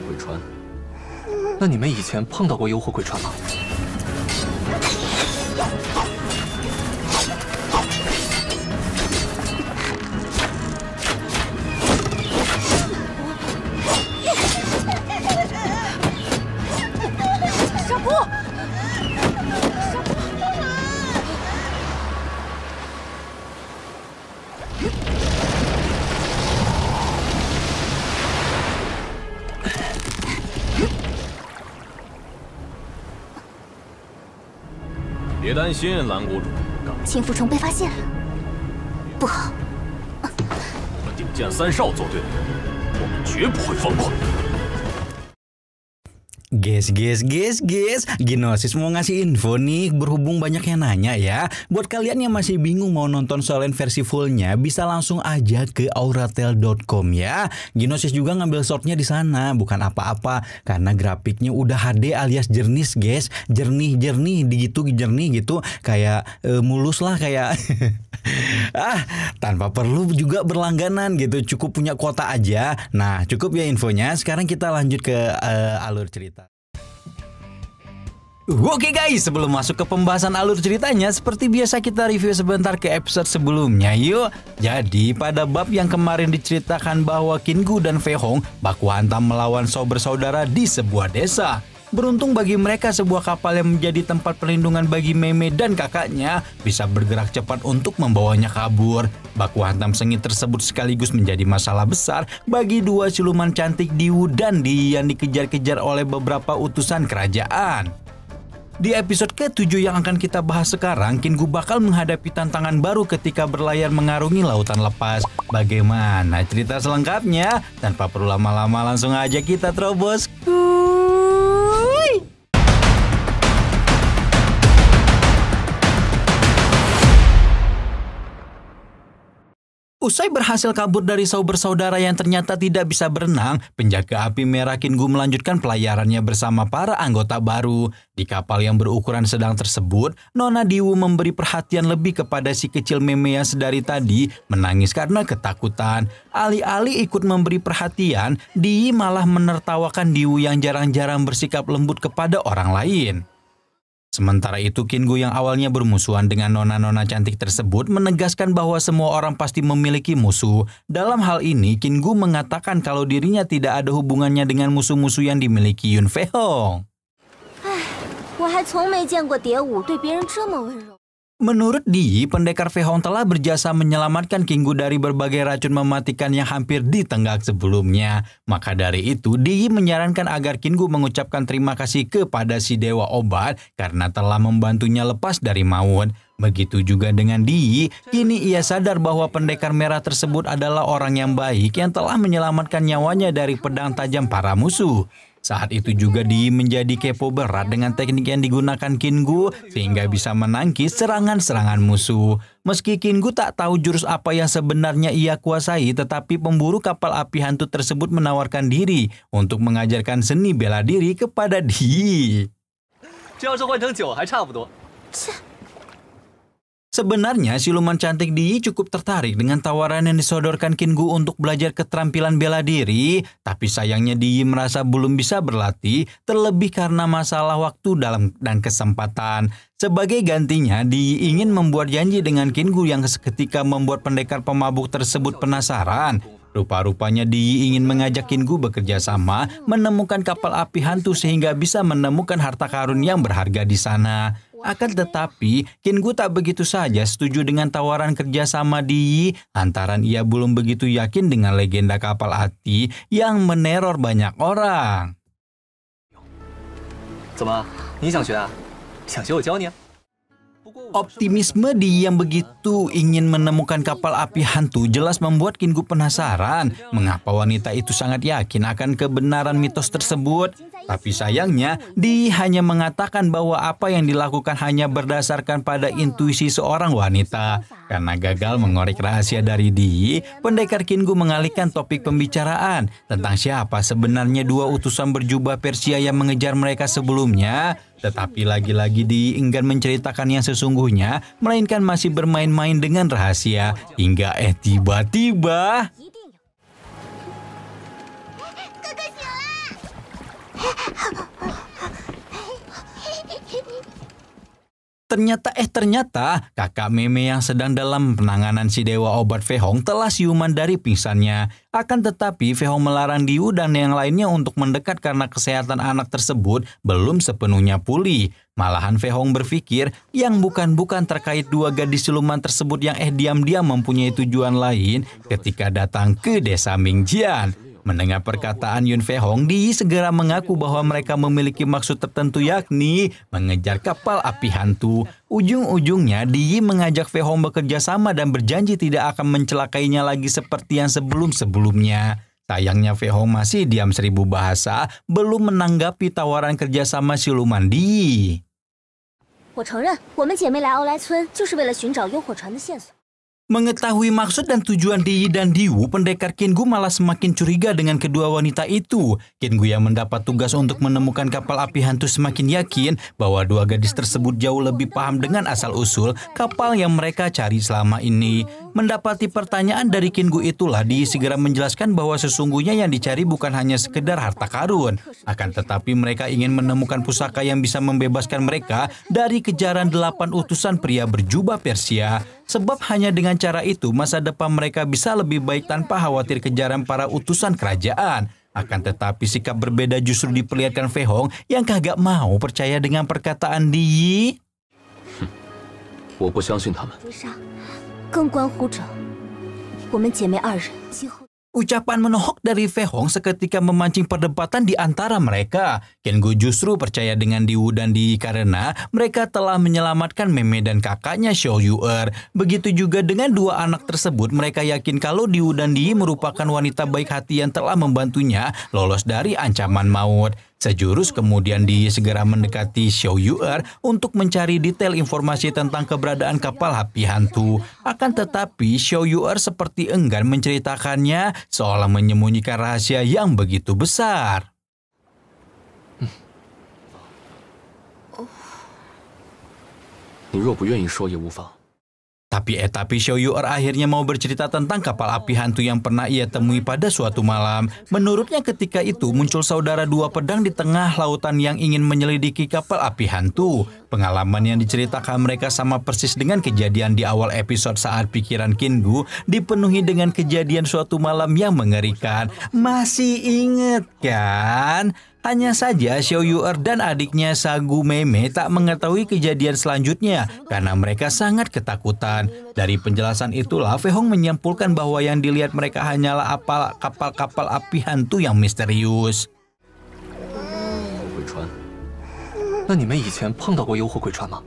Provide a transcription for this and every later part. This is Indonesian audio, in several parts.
鬼船？那你们以前碰到过幽火鬼船吗？ 别担心，蓝谷主，青浮虫被发现了，不好！和顶剑三少作对，我们绝不会放过。 Guys, Ginosis mau ngasih info nih, berhubung banyak yang nanya ya. Buat kalian yang masih bingung mau nonton Solen versi fullnya, bisa langsung aja ke auratel.com ya. Ginosis juga ngambil shortnya di sana, bukan apa-apa, karena grafiknya udah HD alias jernih guys, jernih gitu, kayak mulus lah kayak. Tanpa perlu juga berlangganan gitu, cukup punya kuota aja. Nah, cukup ya infonya. Sekarang kita lanjut ke alur cerita. Oke guys, sebelum masuk ke pembahasan alur ceritanya, seperti biasa kita review sebentar ke episode sebelumnya yuk. Jadi pada bab yang kemarin diceritakan bahwa Kingu dan Fei Hong baku hantam melawan bersaudara di sebuah desa. Beruntung bagi mereka, sebuah kapal yang menjadi tempat perlindungan bagi Meme dan kakaknya bisa bergerak cepat untuk membawanya kabur. Baku hantam sengit tersebut sekaligus menjadi masalah besar bagi dua siluman cantik Diwu dan Di yang dikejar-kejar oleh beberapa utusan kerajaan. Di episode ke-7 yang akan kita bahas sekarang, Kingu bakal menghadapi tantangan baru ketika berlayar mengarungi lautan lepas. Bagaimana cerita selengkapnya? Tanpa perlu lama-lama, langsung aja kita terobos. Usai berhasil kabur dari bersaudara yang ternyata tidak bisa berenang, penjaga api merah Kingu melanjutkan pelayarannya bersama para anggota baru. Di kapal yang berukuran sedang tersebut, Nona Diwu memberi perhatian lebih kepada si kecil Meme yang sedari tadi menangis karena ketakutan. Alih-alih ikut memberi perhatian, Di malah menertawakan Diwu yang jarang-jarang bersikap lembut kepada orang lain. Sementara itu, Kingu yang awalnya bermusuhan dengan nona-nona cantik tersebut menegaskan bahwa semua orang pasti memiliki musuh. Dalam hal ini, Kingu mengatakan kalau dirinya tidak ada hubungannya dengan musuh-musuh yang dimiliki Yun Fei Hong. Menurut Di, pendekar Fei Hong telah berjasa menyelamatkan Kingu dari berbagai racun mematikan yang hampir ditenggak sebelumnya. Maka dari itu, Di menyarankan agar Kingu mengucapkan terima kasih kepada si Dewa Obat karena telah membantunya lepas dari maut. Begitu juga dengan Di, kini ia sadar bahwa pendekar merah tersebut adalah orang yang baik yang telah menyelamatkan nyawanya dari pedang tajam para musuh. Saat itu juga Di menjadi kepo berat dengan teknik yang digunakan Kingu sehingga bisa menangkis serangan-serangan musuh. Meski Kingu tak tahu jurus apa yang sebenarnya ia kuasai, tetapi pemburu kapal api hantu tersebut menawarkan diri untuk mengajarkan seni bela diri kepada Di. Sebenarnya siluman cantik Di cukup tertarik dengan tawaran yang disodorkan Kingu untuk belajar keterampilan bela diri, tapi sayangnya Di merasa belum bisa berlatih, terlebih karena masalah waktu dan kesempatan. Sebagai gantinya, Di ingin membuat janji dengan Kingu yang seketika membuat pendekar pemabuk tersebut penasaran. Rupa-rupanya Di ingin mengajak Kingu bekerja sama menemukan kapal api hantu sehingga bisa menemukan harta karun yang berharga di sana. Akan tetapi, Kingu tak begitu saja setuju dengan tawaran kerjasama Di, lantaran ia belum begitu yakin dengan legenda kapal api yang meneror banyak orang. Optimisme Di yang begitu ingin menemukan kapal api hantu jelas membuat Kingu penasaran mengapa wanita itu sangat yakin akan kebenaran mitos tersebut. Tapi sayangnya, Di hanya mengatakan bahwa apa yang dilakukan hanya berdasarkan pada intuisi seorang wanita. Karena gagal mengorek rahasia dari Di, pendekar Kingu mengalihkan topik pembicaraan tentang siapa sebenarnya dua utusan berjubah Persia yang mengejar mereka sebelumnya. Tetapi lagi-lagi Di enggan menceritakan yang sesungguhnya, melainkan masih bermain-main dengan rahasia. Hingga tiba-tiba... Ternyata kakak Meme yang sedang dalam penanganan si dewa obat Fehong telah siuman dari pingsannya. Akan tetapi Fehong melarang Diu dan yang lainnya untuk mendekat karena kesehatan anak tersebut belum sepenuhnya pulih. Malahan Fehong berpikir yang bukan-bukan terkait dua gadis siluman tersebut yang diam-diam mempunyai tujuan lain ketika datang ke desa Mingjian. Mendengar perkataan Yun Fehong, Di segera mengaku bahwa mereka memiliki maksud tertentu yakni mengejar kapal api hantu. Ujung-ujungnya Di mengajak Fehong bekerja sama dan berjanji tidak akan mencelakainya lagi seperti yang sebelum-sebelumnya. Sayangnya Fehong masih diam 1000 bahasa, belum menanggapi tawaran kerjasama siluman Di. 我承认，我们姐妹来奥莱村就是为了寻找幽火船的线索。 Mengetahui maksud dan tujuan Di dan Diu, pendekar Kingu malah semakin curiga dengan kedua wanita itu. Kingu yang mendapat tugas untuk menemukan kapal api hantu semakin yakin bahwa dua gadis tersebut jauh lebih paham dengan asal-usul kapal yang mereka cari selama ini. Mendapati pertanyaan dari Kingu itulah Di segera menjelaskan bahwa sesungguhnya yang dicari bukan hanya sekedar harta karun. Akan tetapi mereka ingin menemukan pusaka yang bisa membebaskan mereka dari kejaran 8 utusan pria berjubah Persia. Sebab hanya dengan cara itu masa depan mereka bisa lebih baik tanpa khawatir kejaran para utusan kerajaan. Akan tetapi sikap berbeda justru diperlihatkan Fehong yang kagak mau percaya dengan perkataan Di. 我不相信他们。追杀，更关乎着我们姐妹2人今后。 Ucapan menohok dari Fehong seketika memancing perdebatan di antara mereka. Kingu justru percaya dengan Diu dan Di karena mereka telah menyelamatkan Meme dan kakaknya Xiao Yuer. Begitu juga dengan dua anak tersebut, mereka yakin kalau Diu dan Di merupakan wanita baik hati yang telah membantunya lolos dari ancaman maut. Sejurus kemudian Di segera mendekati Xiao Yuer untuk mencari detail informasi tentang keberadaan kapal api hantu. Akan tetapi Xiao Yuer seperti enggan menceritakannya, seolah menyembunyikan rahasia yang begitu besar. 你若不愿意说也无妨。 Tapi Xiao Yuer akhirnya mau bercerita tentang kapal api hantu yang pernah ia temui pada suatu malam. Menurutnya ketika itu muncul saudara dua pedang di tengah lautan yang ingin menyelidiki kapal api hantu. Pengalaman yang diceritakan mereka sama persis dengan kejadian di awal episode saat pikiran Kingu dipenuhi dengan kejadian suatu malam yang mengerikan. Masih inget kan? Hanya saja Xiao Yuer dan adiknya Sagu Meme tak mengetahui kejadian selanjutnya karena mereka sangat ketakutan. Dari penjelasan itulah Fehong menyimpulkan bahwa yang dilihat mereka hanyalah kapal-kapal api hantu yang misterius. 鬼船，那你们以前碰到过幽火鬼船吗？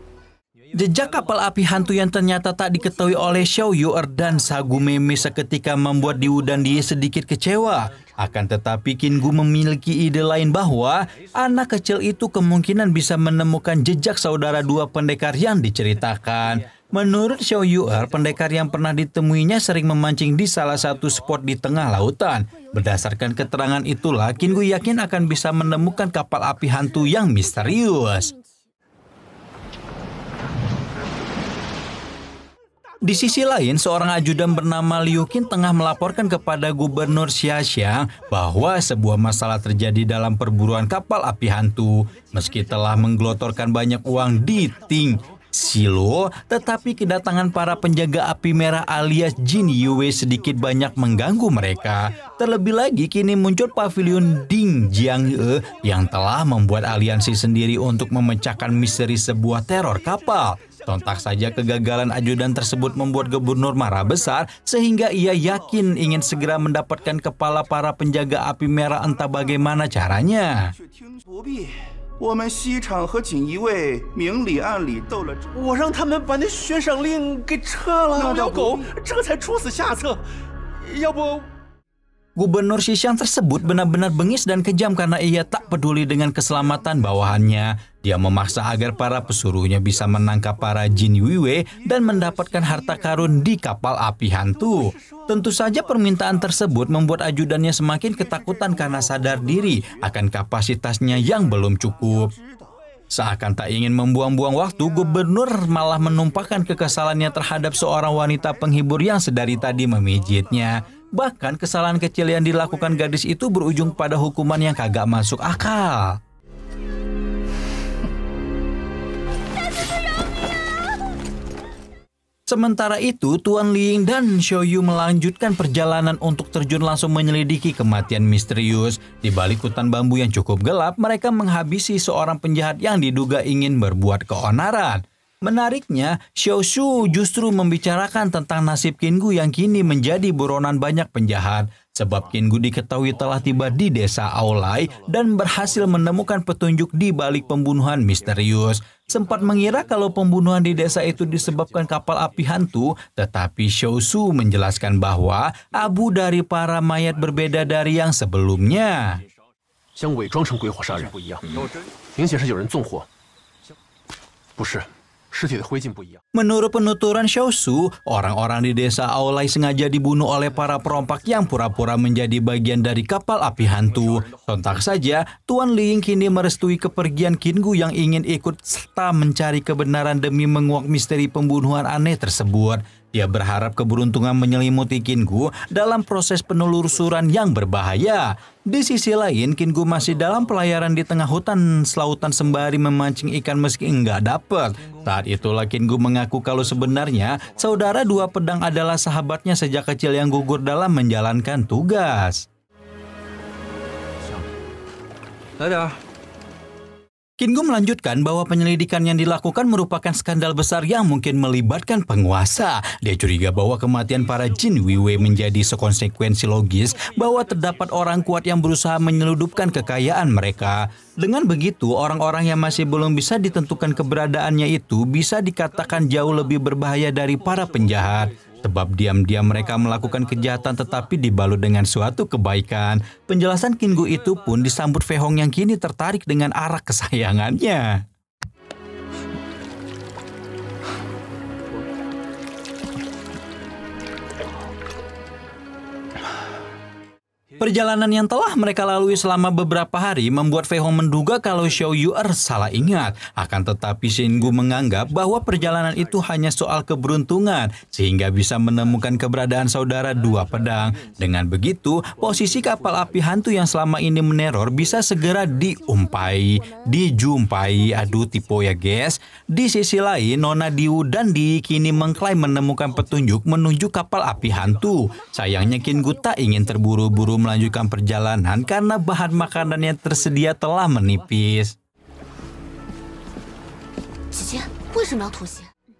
Jejak kapal api hantu yang ternyata tak diketahui oleh Xiao Yuer dan Sagu Meme seketika membuat Diu dan Di sedikit kecewa. Akan tetapi Kingu memiliki ide lain bahwa anak kecil itu kemungkinan bisa menemukan jejak saudara dua pendekar yang diceritakan. Menurut Xiao Yuer, pendekar yang pernah ditemuinya sering memancing di salah satu spot di tengah lautan. Berdasarkan keterangan itulah, Kingu yakin akan bisa menemukan kapal api hantu yang misterius. Di sisi lain, seorang ajudan bernama Liu Qin tengah melaporkan kepada Gubernur Xiaxiang bahwa sebuah masalah terjadi dalam perburuan kapal api hantu. Meski telah menggelotorkan banyak uang di Ting Silo, tetapi kedatangan para penjaga api merah alias Jin Yue sedikit banyak mengganggu mereka. Terlebih lagi kini muncul pavilion Ding Jianghe yang telah membuat aliansi sendiri untuk memecahkan misteri sebuah teror kapal. Sontak saja kegagalan ajudan tersebut membuat gubernur marah besar sehingga ia yakin ingin segera mendapatkan kepala para penjaga api merah entah bagaimana caranya. 我们西厂和锦衣卫明里暗里斗了，我让他们把那悬赏令给撤了，那倒不狗这才出此下策。要不， Gubernur Xishan tersebut benar-benar bengis dan kejam karena ia tak peduli dengan keselamatan bawahannya. Dia memaksa agar para pesuruhnya bisa menangkap para jin Yuiwei dan mendapatkan harta karun di kapal api hantu. Tentu saja permintaan tersebut membuat ajudannya semakin ketakutan karena sadar diri akan kapasitasnya yang belum cukup. Seakan tak ingin membuang-buang waktu, gubernur malah menumpahkan kekesalannya terhadap seorang wanita penghibur yang sedari tadi memijitnya. Bahkan kesalahan kecil yang dilakukan gadis itu berujung pada hukuman yang kagak masuk akal. Sementara itu, Tuan Ling dan Xiaoyu melanjutkan perjalanan untuk terjun langsung menyelidiki kematian misterius. Di balik hutan bambu yang cukup gelap, mereka menghabisi seorang penjahat yang diduga ingin berbuat keonaran. Menariknya, Xiaoshu justru membicarakan tentang nasib Qinggu yang kini menjadi buronan banyak penjahat. Sebab Qinggu diketahui telah tiba di desa Aulai dan berhasil menemukan petunjuk di balik pembunuhan misterius. Sempat mengira kalau pembunuhan di desa itu disebabkan kapal api hantu, tetapi Xiaoshu menjelaskan bahwa abu dari para mayat berbeda dari yang sebelumnya. 将伪装成鬼火杀人不一样，明显是有人纵火，不是。 Menurut penuturan Xiaoshu, orang-orang di desa Aulai sengaja dibunuh oleh para perompak yang pura-pura menjadi bagian dari kapal api hantu. Sontak saja, Tuan Ling kini merestui kepergian Qinggu yang ingin ikut serta mencari kebenaran demi menguak misteri pembunuhan aneh tersebut. Dia berharap keberuntungan menyelimuti Qinggu dalam proses penelusuran yang berbahaya. Di sisi lain, Qinggu masih dalam pelayaran di tengah hutan selautan sembari memancing ikan meski enggak dapat. Saat itulah Qinggu mengaku kalau sebenarnya saudara dua pedang adalah sahabatnya sejak kecil yang gugur dalam menjalankan tugas. Qinggu melanjutkan bahwa penyelidikan yang dilakukan merupakan skandal besar yang mungkin melibatkan penguasa. Dia curiga bahwa kematian para jin Yuiwei menjadi sekonsekuensi logis bahwa terdapat orang kuat yang berusaha menyeludupkan kekayaan mereka. Dengan begitu, orang-orang yang masih belum bisa ditentukan keberadaannya itu bisa dikatakan jauh lebih berbahaya dari para penjahat. Sebab diam-diam mereka melakukan kejahatan tetapi dibalut dengan suatu kebaikan. Penjelasan Qinggu itu pun disambut Fei Hong yang kini tertarik dengan arak kesayangannya. Perjalanan yang telah mereka lalui selama beberapa hari membuat Fei Hong menduga kalau Xiao Yu'er salah ingat. Akan tetapi Qinggu menganggap bahwa perjalanan itu hanya soal keberuntungan sehingga bisa menemukan keberadaan saudara dua pedang. Dengan begitu, posisi kapal api hantu yang selama ini meneror bisa segera dijumpai. Aduh, tipe ya guys. Di sisi lain, Nona Diu dan Di kini mengklaim menemukan petunjuk menuju kapal api hantu. Sayangnya Qinggu tak ingin terburu-buru melanjutkan perjalanan karena bahan makanan yang tersedia telah menipis.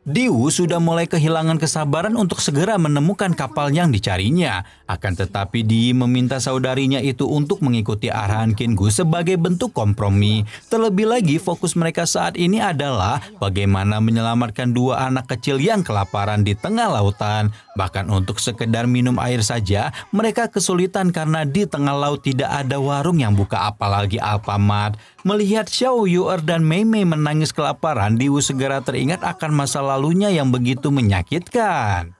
Diu sudah mulai kehilangan kesabaran untuk segera menemukan kapal yang dicarinya. Akan tetapi Di meminta saudarinya itu untuk mengikuti arahan Qinggu sebagai bentuk kompromi. Terlebih lagi fokus mereka saat ini adalah bagaimana menyelamatkan dua anak kecil yang kelaparan di tengah lautan. Bahkan untuk sekedar minum air saja mereka kesulitan karena di tengah laut tidak ada warung yang buka apalagi Alfamart. Melihat Xiao Yu'er dan Mei Mei menangis kelaparan, Diu segera teringat akan masa lalunya yang begitu menyakitkan.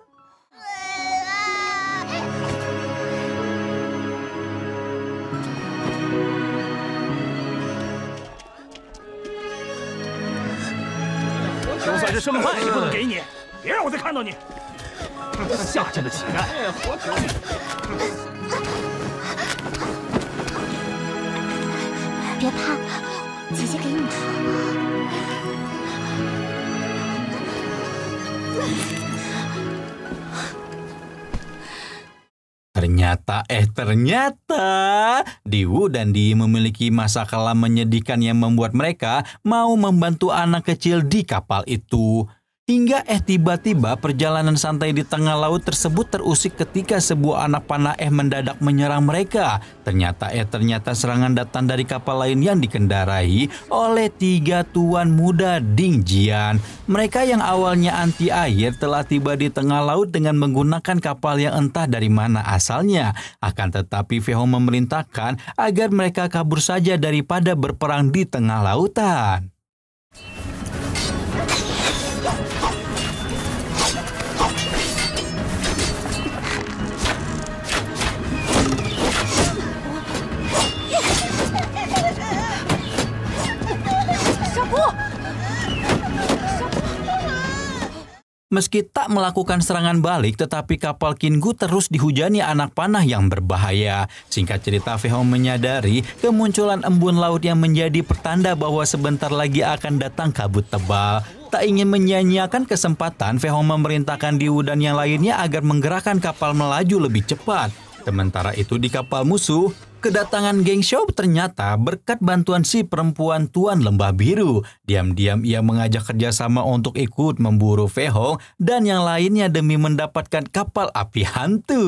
Ternyata Diu dan Di memiliki masa kelam menyedihkan yang membuat mereka mau membantu anak kecil di kapal itu. Hingga tiba-tiba perjalanan santai di tengah laut tersebut terusik ketika sebuah anak panah mendadak menyerang mereka. Ternyata serangan datang dari kapal lain yang dikendarai oleh 3 tuan muda Ding Jian. Mereka yang awalnya anti air telah tiba di tengah laut dengan menggunakan kapal yang entah dari mana asalnya. Akan tetapi Fei Hong memerintahkan agar mereka kabur saja daripada berperang di tengah lautan. Meski tak melakukan serangan balik, tetapi kapal Qin Gu terus dihujani anak panah yang berbahaya. Singkat cerita, Fei Hong menyadari kemunculan embun laut yang menjadi pertanda bahwa sebentar lagi akan datang kabut tebal. Tak ingin menyia-nyiakan kesempatan, Fei Hong memerintahkan Diwu dan yang lainnya agar menggerakkan kapal melaju lebih cepat. Sementara itu di kapal musuh, kedatangan geng Xiao ternyata berkat bantuan si perempuan Tuan Lembah Biru. Diam-diam ia mengajak kerjasama untuk ikut memburu Fei Hong dan yang lainnya demi mendapatkan kapal api hantu.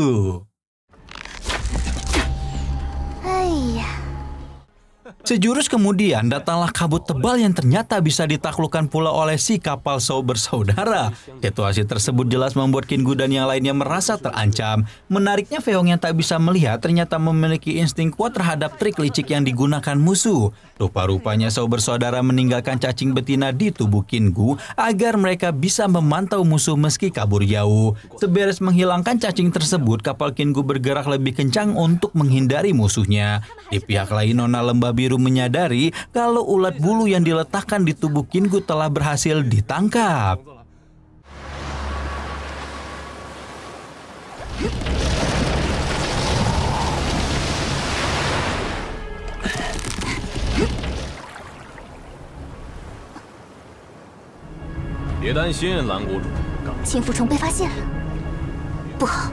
Sejurus kemudian datanglah kabut tebal yang ternyata bisa ditaklukkan pula oleh si kapal Shou bersaudara. Situasi tersebut jelas membuat Qin Gu dan yang lainnya merasa terancam. Menariknya Fei Hong yang tak bisa melihat ternyata memiliki insting kuat terhadap trik licik yang digunakan musuh. Rupa-rupanya Shou bersaudara meninggalkan cacing betina di tubuh Qin Gu agar mereka bisa memantau musuh meski kabur jauh. Seberes menghilangkan cacing tersebut, kapal Qin Gu bergerak lebih kencang untuk menghindari musuhnya. Di pihak lain, Nona Lembah Biru menyadari kalau ulat bulu yang diletakkan di tubuh Qin Gu telah berhasil ditangkap.秦福成被发现了，不好！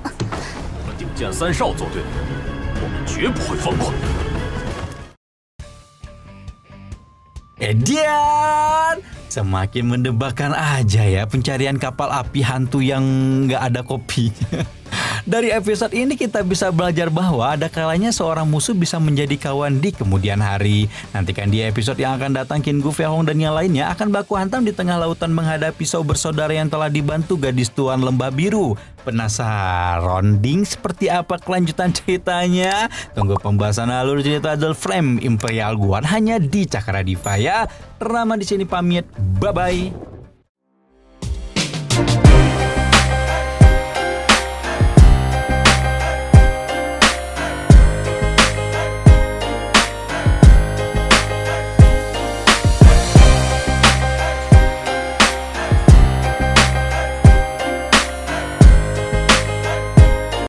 我们顶剑三少作对，我们绝不会放过。 Edian, semakin mendebarkan aja ya pencarian kapal api hantu yang nggak ada kopinya. Dari episode ini kita bisa belajar bahwa ada kalanya seorang musuh bisa menjadi kawan di kemudian hari. Nantikan di episode yang akan datang, Qin Gu, Fei Hong dan yang lainnya akan baku hantam di tengah lautan menghadapi Shou bersaudara yang telah dibantu gadis Tuan Lembah Biru. Penasaran ding seperti apa kelanjutan ceritanya? Tunggu pembahasan alur cerita The Flame Imperial Guard hanya di Cakra Diva ya. Rama di sini pamit, bye bye.